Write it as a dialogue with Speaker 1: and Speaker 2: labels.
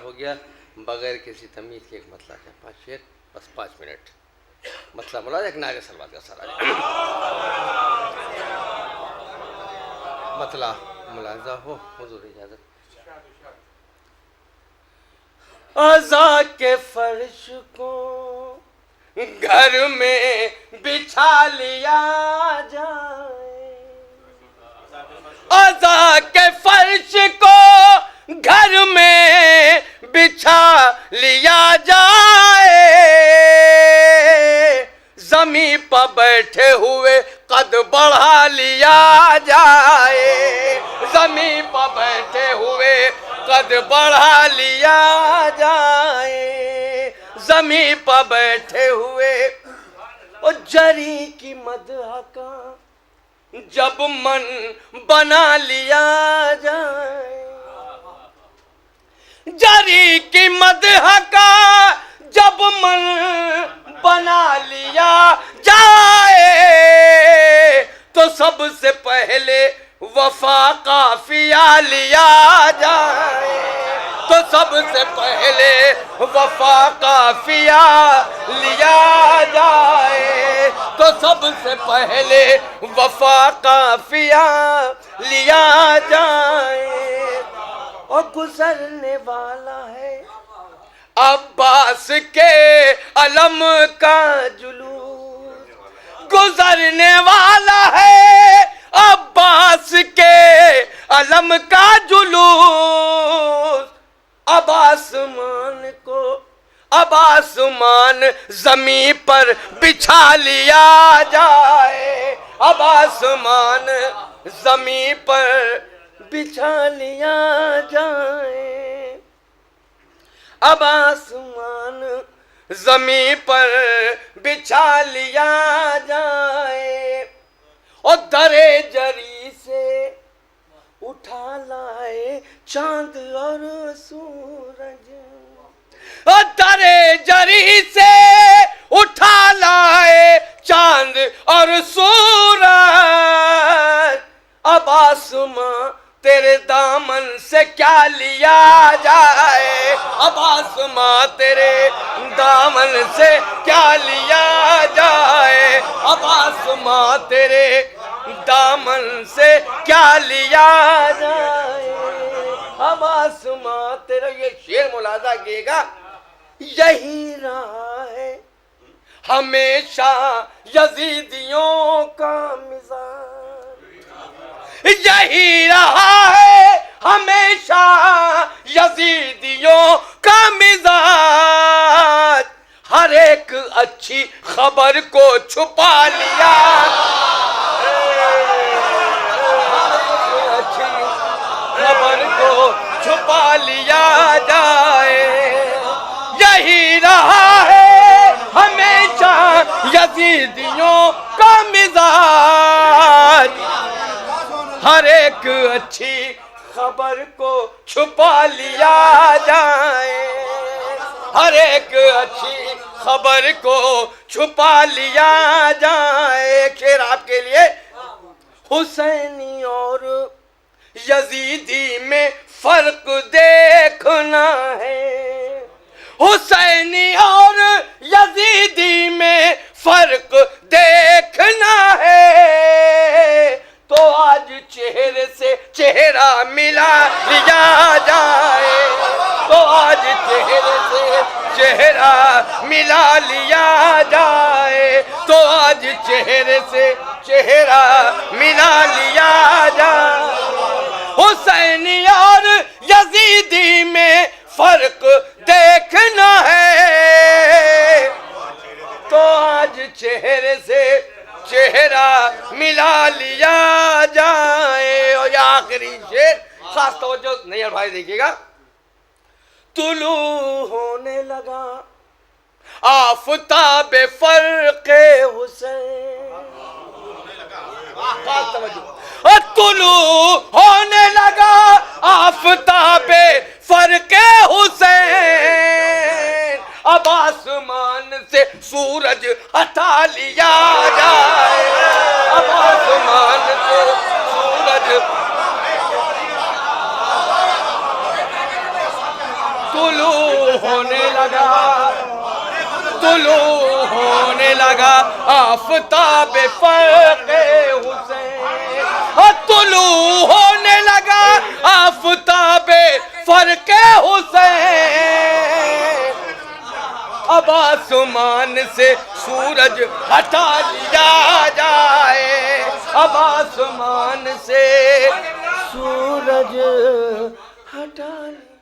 Speaker 1: ہو گیا. بغیر کسی تمیز کے ایک مطلع ہے. 5 شعر بس 5 منٹ. مطلب ملازم ایک نعرہ سلوات کا سارا مطلع ملاحظہ ہو. حضور اجازت. عزا کے فرش کو گھر میں بچھا لیا جائے. عزا کے فرش کو گھر میں بچھا لیا جائے. زمین پر بیٹھے ہوئے قد بڑھا لیا جائے. زمین پر بیٹھے ہوئے قد بڑھا لیا جائے. زمین پر بیٹھے ہوئے اور جری کی مدح کا جب من بنا لیا جائے. جری کی مدح کا جب من بنا لیا جائے تو سب سے پہلے وفا قافیہ لیا جائے. تو سب سے پہلے وفا قافیہ لیا جائے. تو سب سے پہلے وفا قافیہ لیا جائے. اور گزرنے والا ہے عباس کے علم کا جلوس. گزرنے والا ہے عباس کے علم کا جلوس. اب آسمان زمین پر بچھا لیا جائے. اب آسمان زمین پر بچھا لیا جائے. اب آسمان زمین پر بچھا لیا جائے. اور درے جری سے اٹھا لائے چاند اور سورج. اور درے جری سے اٹھا لائے چاند اور سورج. اب آسمان تیرے دامن سے کیا لیا جائے. اب آسمان تیرے دامن سے کیا لیا جائے. اب آسمان تیرے دامن سے کیا لیا جائے. اب آسمان تیرے. یہ شعر ملاحظہ کیے گا. یہی رہا ہے ہمیشہ یزیدیوں کا مزاج. یہی رہا ہے ہمیشہ یزیدیوں کا مزاج. ہر ایک اچھی خبر کو چھپا لیا. اچھی خبر کو چھپا لیا جائے. یہی رہا ہے ہمیشہ یزیدیوں کا مزاج. ہر ایک اچھی خبر کو چھپا لیا جائے. ہر ایک اچھی خبر کو چھپا لیا جائے. ایک شعر آپ کے لیے. حسینی اور یزیدی میں فرق دیکھنا ہے. حسینی اور یزیدی میں فرق دیکھنا ہے. تو آج چہرے سے چہرہ ملا لیا جائے. تو آج چہرے سے چہرہ ملا لیا جائے. تو آج چہرے سے چہرہ ملا لیا جائے. حسینی اور یزیدی میں فرق دیکھنا ہے. تو آج چہرے سے چہرہ ملا لیا جائے. اور یہ آخری شعر خاص توجہ نہیں بھائی دیکھیے گا. طلوع ہونے لگا آفتاب فرق حسین. خاص توجہ. طلوع ہونے لگا آفتاب فرق حسین. اب آسمان سے سورج ہٹا لیا جائے. اب آسمان سے سورج طلوع ہونے لگا طلوع ہونے لگا آفتاب فرق حسین طلوع ہونے لگا آفتاب فرق حسین اب آسمان سے سورج ہٹا لیا جائے اب آسمان سے سورج ہٹا لیا